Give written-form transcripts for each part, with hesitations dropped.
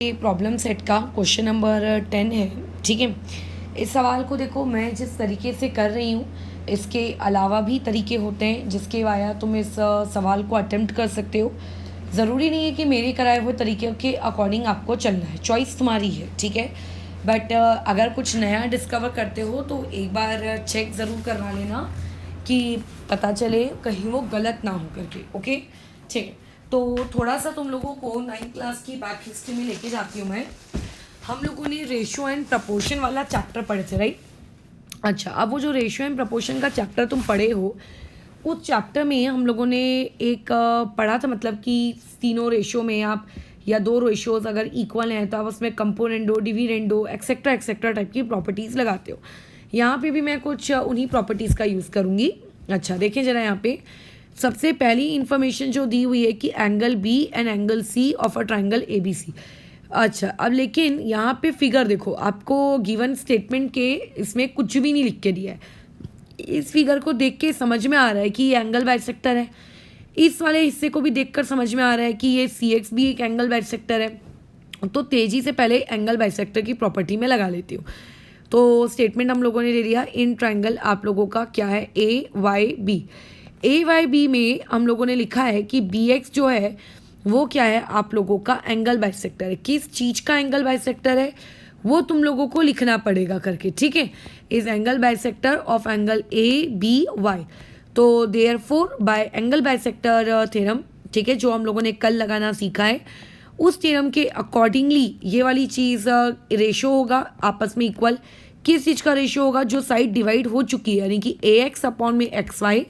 ये problem set का question number 10 है। ठीक है, इस सवाल को देखो, मैं जिस तरीके से कर रही हूँ इसके अलावा भी तरीके होते हैं जिसके वाया तुम इस सवाल को अटेम्प्ट कर सकते हो। ज़रूरी नहीं है कि मेरे कराए हुए तरीके के अकॉर्डिंग आपको चलना है, चॉइस तुम्हारी है। ठीक है, बट अगर कुछ नया डिस्कवर करते हो तो एक बार चेक ज़रूर करवा लेना कि पता चले कहीं वो गलत ना हो करके। ओके, ठीक है। तो थोड़ा सा तुम लोगों को 9th क्लास की बैक हिस्ट्री में लेके जाती हूँ मैं। हम लोगों ने रेशियो एंड प्रपोर्शन वाला चैप्टर पढ़े थे, राइट? अच्छा, अब वो जो रेशियो एंड प्रपोर्शन का चैप्टर तुम पढ़े हो, उस चैप्टर में हम लोगों ने एक पढ़ा था, मतलब कि तीनों रेशियो में आप या दो रेशियोज अगर इक्वल हैं तो आप उसमें componendo, dividendo, etcetera etcetera type की प्रॉपर्टीज़ लगाते हो। यहाँ पे भी मैं कुछ उन्हीं प्रॉपर्टीज़ का यूज़ करूँगी। अच्छा, देखें ज़रा, यहाँ पे सबसे पहली इंफॉर्मेशन जो दी हुई है कि angle B and angle C of a triangle A B C. अच्छा, अब लेकिन यहाँ पे फिगर देखो, आपको गिवन स्टेटमेंट के इसमें कुछ भी नहीं लिख के दिया है। इस फिगर को देख के समझ में आ रहा है कि ये एंगल बाइसेक्टर है। इस वाले हिस्से को भी देखकर समझ में आ रहा है कि ये सी एक्स भी एक एंगल बाइसेक्टर है। तो तेज़ी से पहले एंगल बाइसेक्टर की प्रॉपर्टी में लगा लेती हूँ। तो स्टेटमेंट हम लोगों ने ले लिया, इन ट्राइंगल आप लोगों का क्या है, ए वाई बी। ए वाई बी में हम लोगों ने लिखा है कि बी एक्स जो है वो क्या है, आप लोगों का एंगल बाइसेक्टर है। किस चीज़ का एंगल बाइसेक्टर है वो तुम लोगों को लिखना पड़ेगा करके। ठीक है, is angle bisector of angle A B Y. तो therefore by angle bisector theorem, ठीक है, जो हम लोगों ने कल लगाना सीखा है, उस थ्योरम के अकॉर्डिंगली ये वाली चीज़ रेशो होगा आपस में इक्वल। किस चीज़ का रेशो होगा, जो साइड डिवाइड हो चुकी है, यानी कि ए एक्स अपॉन में एक्स वाई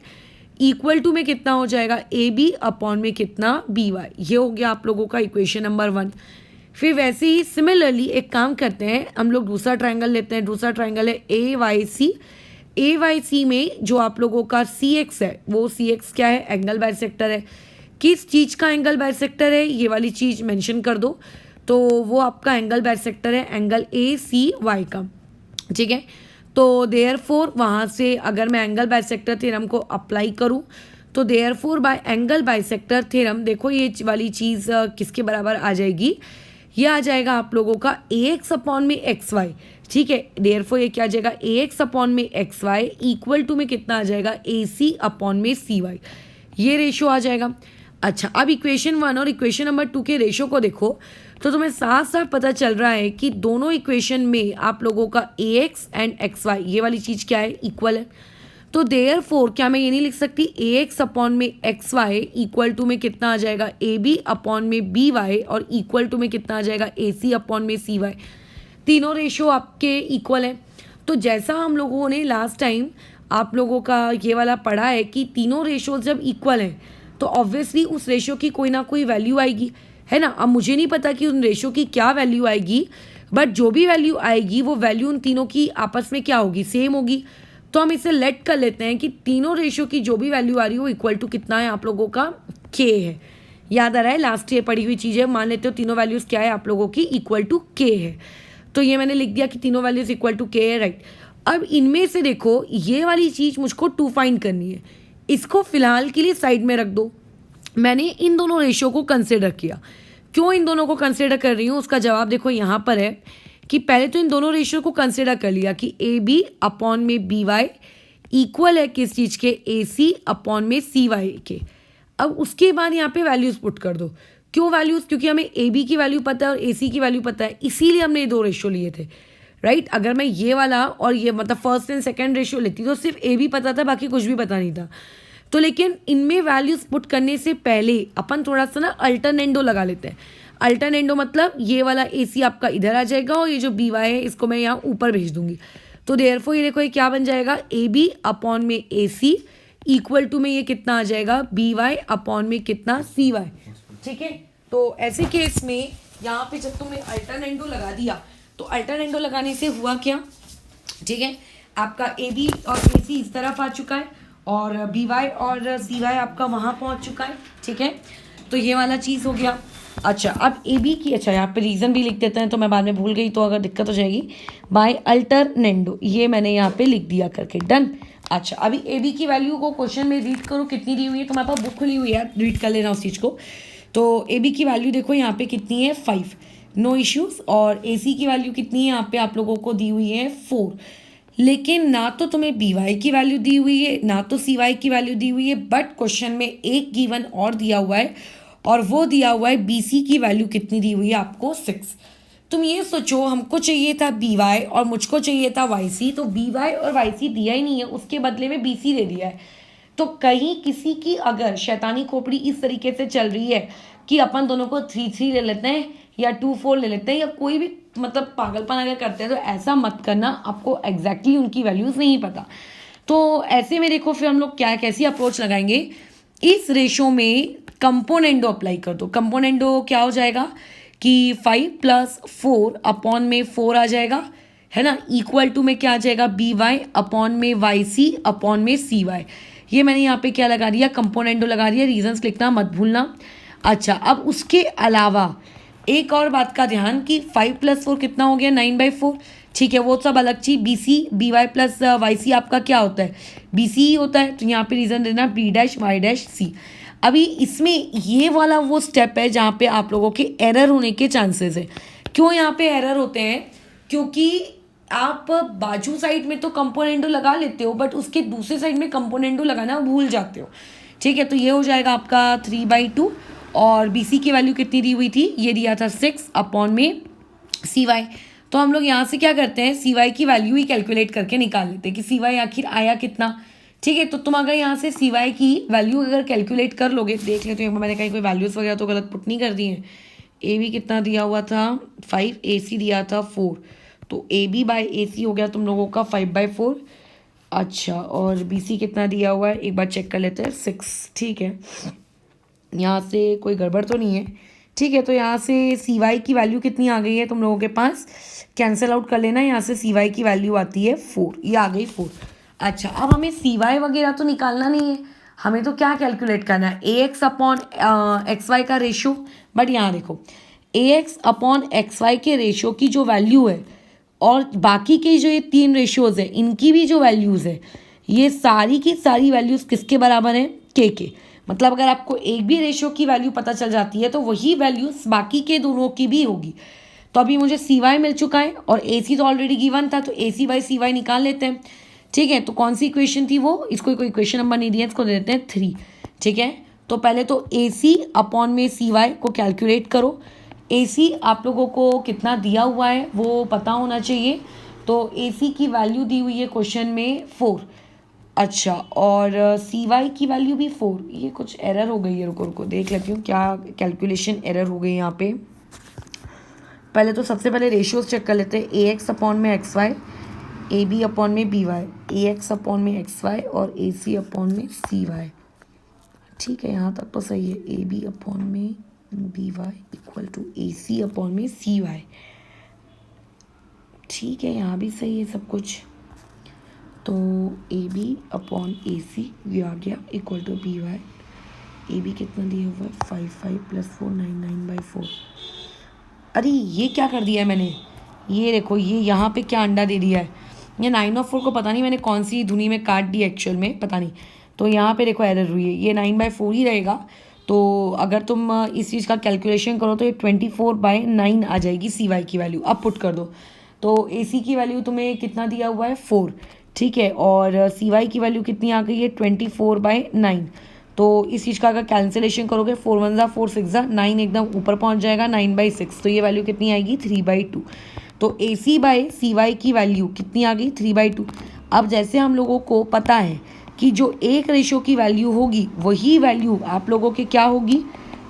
इक्वल टू में कितना हो जाएगा, ए बी अपॉन में कितना, बी वाई। ये हो गया आप लोगों का इक्वेशन नंबर 1। फिर वैसे ही सिमिलरली एक काम करते हैं, हम लोग दूसरा ट्राइंगल लेते हैं। दूसरा ट्राइंगल है ए वाई सी। ए वाई सी में जो आप लोगों का सी एक्स है, वो सी एक्स क्या है, एंगल बाइसेक्टर है। किस चीज़ का एंगल बाइसेक्टर है, ये वाली चीज़ मेंशन कर दो। तो वो आपका एंगल बाइसेक्टर है एंगल ए सी वाई का। ठीक है, तो देयरफॉर वहाँ से अगर मैं एंगल बाइसेक्टर थ्योरम को अप्लाई करूँ तो therefore by angle bisector theorem, देखो ये वाली चीज़ किसके बराबर आ जाएगी, ये आ जाएगा आप लोगों का ए एक्स अपॉन में एक्स वाई। ठीक है, देयरफॉर ये क्या आ जाएगा, ए एक्स अपॉन में एक्स वाई इक्वल टू में कितना आ जाएगा, ए सी अपॉन में सी वाई। ये रेशो आ जाएगा। अच्छा, अब इक्वेशन 1 और इक्वेशन नंबर 2 के रेशो को देखो तो तुम्हें साफ साफ पता चल रहा है कि दोनों इक्वेशन में आप लोगों का ए एक्स एंड एक्स वाई ये वाली चीज़ क्या है, इक्वल है। तो देयरफॉर क्या मैं ये नहीं लिख सकती, ए एक्स अपॉन में एक्स वाई इक्वल टू में कितना आ जाएगा, ए बी अपॉन में बी वाई, और इक्वल टू में कितना आ जाएगा, ए सी अपॉन में सी वाई। तीनों रेशो आपके इक्वल है। तो जैसा हम लोगों ने लास्ट टाइम आप लोगों का ये वाला पढ़ा है कि तीनों रेशो जब इक्वल हैं तो ऑब्वियसली उस रेशो की कोई ना कोई वैल्यू आएगी, है ना। अब मुझे नहीं पता कि उन रेशो की क्या वैल्यू आएगी, बट जो भी वैल्यू आएगी वो वैल्यू उन तीनों की आपस में क्या होगी, सेम होगी। तो हम इसे लेट कर लेते हैं कि तीनों रेशो की जो भी वैल्यू आ रही है वो इक्वल टू कितना है, आप लोगों का के है। याद आ रहा है, लास्ट ईयर पढ़ी हुई चीज़ें मान लेते हो, तीनों वैल्यूज़ क्या है आप लोगों की, इक्वल टू के है। तो ये मैंने लिख दिया कि तीनों वैल्यूज़ इक्वल टू के है, राइट। अब इनमें से देखो ये वाली चीज़ मुझको टू फाइंड करनी है, इसको फिलहाल के लिए साइड में रख दो। मैंने इन दोनों रेशो को कंसिडर किया। क्यों इन दोनों को कंसिडर कर रही हूँ, उसका जवाब देखो यहाँ पर है कि पहले तो इन दोनों रेशियो को कंसिडर कर लिया कि ए बी अपॉन में बी वाई इक्वल है किस चीज़ के, ए सी अपॉन में सी वाई के। अब उसके बाद यहाँ पे वैल्यूज़ पुट कर दो। क्यों वैल्यूज़, क्योंकि हमें ए बी की वैल्यू पता है और ए सी की वैल्यू पता है, इसीलिए हमने ये दो रेशियो लिए थे, राइट। अगर मैं ये वाला और ये मतलब फर्स्ट एंड सेकेंड रेशियो लेती तो सिर्फ ए बी पता था, बाकी कुछ भी पता नहीं था। तो लेकिन इनमें वैल्यूज़ पुट करने से पहले अपन थोड़ा सा ना अल्टरनेंडो लगा लेते हैं। अल्टरनेंडो मतलब ये वाला ए सी आपका इधर आ जाएगा और ये जो बी वाई है इसको मैं यहाँ ऊपर भेज दूंगी। तो देयरफॉर ये देखो ये क्या बन जाएगा, ए बी अपॉन में ए सी इक्वल टू में ये कितना आ जाएगा, बी वाई अपॉन में कितना, सी वाई। ठीक है, तो ऐसे केस में यहाँ पे जब तुमने अल्टरनेंडो लगा दिया तो अल्टरनेंडो लगाने से हुआ क्या, ठीक है, आपका ए बी और ए सी इस तरफ आ चुका है और बी वाई और सी वाई आपका वहाँ पहुँच चुका है। ठीक है, तो ये वाला चीज़ हो गया। अच्छा, अब ए बी की, अच्छा यहाँ पे रीज़न भी लिख देते हैं, तो मैं बाद में भूल गई तो अगर दिक्कत हो जाएगी। बाय अल्टरनेंडो ये मैंने यहाँ पे लिख दिया करके, डन। अच्छा, अभी ए बी की वैल्यू को क्वेश्चन में रीड करो कितनी दी हुई है, तुम्हारे पास बुक खुली हुई है, रीड कर लेना उस चीज़ को। तो ए बी की वैल्यू देखो यहाँ पे कितनी है, 5। No issues. और AC की वैल्यू कितनी है यहाँ पे आप लोगों को दी हुई है 4। लेकिन ना तो तुम्हें BY की वैल्यू दी हुई है ना तो CY की वैल्यू दी हुई है, बट क्वेश्चन में एक गिवन और दिया हुआ है और वो दिया हुआ है BC की वैल्यू कितनी दी हुई है आपको 6। तुम ये सोचो, हमको चाहिए था BY और मुझको चाहिए था YC, तो BY और YC दिया ही नहीं है, उसके बदले में BC दे दिया है। तो कहीं किसी की अगर शैतानी खोपड़ी इस तरीके से चल रही है कि अपन दोनों को 3-3 ले लेते हैं या 2-4 ले लेते हैं या कोई भी मतलब पागलपन अगर करते हैं, तो ऐसा मत करना, आपको एग्जैक्टली उनकी वैल्यूज़ नहीं पता। तो ऐसे में देखो फिर हम लोग क्या कैसी अप्रोच लगाएंगे, इस रेशो में कंपोनेंडो अप्लाई कर दो। कंपोनेंडो क्या हो जाएगा कि 5 + 4 अपॉन में 4 आ जाएगा, है ना, इक्वल टू में क्या आ जाएगा BY अपॉन में YC अपॉन में CY। ये मैंने यहाँ पे क्या लगा दिया, कंपोनेंडो लगा दिया, रीजंस लिखना मत भूलना। अच्छा, अब उसके अलावा एक और बात का ध्यान कि 5 + 4 कितना हो गया 9/4, ठीक है, वो सब अलग चीज। BC BY + YC आपका क्या होता है, BC ही होता है, तो यहाँ पे रीजन देना B'-Y'-C। अभी इसमें ये वाला वो स्टेप है जहाँ पे आप लोगों के एरर होने के चांसेस है। क्यों यहाँ पे एरर होते हैं, क्योंकि आप बाजू साइड में तो कंपोनेंडो लगा लेते हो बट उसके दूसरे साइड में कंपोनेंडो लगाना भूल जाते हो, ठीक है। तो ये हो जाएगा आपका 3/2 और BC की वैल्यू कितनी दी हुई थी, ये दिया था 6 अपॉन में CY। तो हम लोग यहाँ से क्या करते हैं, CY की वैल्यू ही कैलकुलेट करके निकाल लेते हैं कि CY आखिर आया कितना, ठीक है। तो तुम अगर यहाँ से CY की वैल्यू अगर कैलकुलेट कर लोगे, देख लेते हो मैंने कहीं कोई वैल्यूज़ वगैरह तो गलत पुट नहीं कर दी हैं। AB कितना दिया हुआ था 5, AC दिया था 4, तो AB/AC हो गया तुम लोगों का 5/4। अच्छा, और BC कितना दिया हुआ है एक बार चेक कर लेते हैं 6, ठीक है, यहाँ से कोई गड़बड़ तो नहीं है, ठीक है। तो यहाँ से CY की वैल्यू कितनी आ गई है तुम लोगों के पास, कैंसिल आउट कर लेना, यहाँ से CY की वैल्यू आती है 4, ये आ गई 4। अच्छा, अब हमें CY वगैरह तो निकालना नहीं है, हमें तो क्या कैलकुलेट करना है, AX अपॉन XY का रेशो। बट यहाँ देखो, AX अपॉन XY के रेशो की जो वैल्यू है और बाकी के जो ये 3 रेशियोज़ है इनकी भी जो वैल्यूज़ है, ये सारी की सारी वैल्यूज़ किसके बराबर हैं, के। मतलब अगर आपको एक भी रेशियो की वैल्यू पता चल जाती है तो वही वैल्यूज़ बाकी के दोनों की भी होगी। तो अभी मुझे CY मिल चुका है और AC तो ऑलरेडी गिवन था, तो AC/CY निकाल लेते हैं, ठीक है। तो कौन सी इक्वेशन थी वो, इसको कोई इक्वेशन नंबर नहीं दिया, इसको दे देते हैं 3, ठीक है। तो पहले तो AC अपॉन में CY को कैलकुलेट करो। AC आप लोगों को कितना दिया हुआ है वो पता होना चाहिए, तो AC की वैल्यू दी हुई है क्वेश्चन में 4। अच्छा, और CY की वैल्यू भी 4, ये कुछ एरर हो गई है, रुको देख लेती हूँ क्या कैलकुलेशन एरर हो गई यहाँ पे। पहले तो सबसे पहले रेशियोज चेक कर लेते हैं, AX अपॉन में XY, AB अपॉन में BY, AX अपॉन में XY और AC अपॉन में CY, ठीक है, यहाँ तक तो सही है। AB अपॉन में BY equal to AC upon में CY, ठीक है, यहाँ भी सही है सब कुछ। तो AB अपॉन AC ये आ गया इक्वल टू BY। AB कितना दिया हुआ है 5 + 4 9/4। अरे ये क्या कर दिया है मैंने, ये देखो, ये यहाँ पे क्या अंडा दे दिया है, ये 9 और 4 को पता नहीं मैंने कौन सी धुनी में काट दी एक्चुअल में, पता नहीं। तो यहाँ पे देखो एरर हुई है, ये 9/4 ही रहेगा। तो अगर तुम इस चीज़ का कैलकुलेशन करो तो ये 24/9 आ जाएगी CY की वैल्यू। अब पुट कर दो, तो AC की वैल्यू तुम्हें कितना दिया हुआ है 4, ठीक है, और CY की वैल्यू कितनी आ गई है 24/9। तो इस चीज़ का अगर कैंसिलेशन करोगे 4 × 1 = 4 × 6 = 9 एकदम ऊपर पहुंच जाएगा 9/6, तो ये वैल्यू कितनी आएगी 3/2। तो AC/CY की वैल्यू कितनी आ गई 3/2। अब जैसे हम लोगों को पता है कि जो एक रेशो की वैल्यू होगी वही वैल्यू आप लोगों के क्या होगी,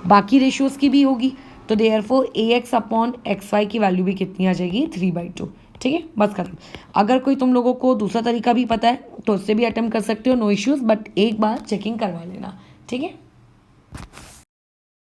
बाकी रेशियोज़ की भी होगी। तो देयरफॉर AX अपॉन XY की वैल्यू भी कितनी आ जाएगी 3/2, ठीक है, बस खत्म। अगर कोई तुम लोगों को दूसरा तरीका भी पता है तो उससे भी अटेम्प्ट कर सकते हो, नो इश्यूज़, बट एक बार चेकिंग करवा लेना, ठीक है।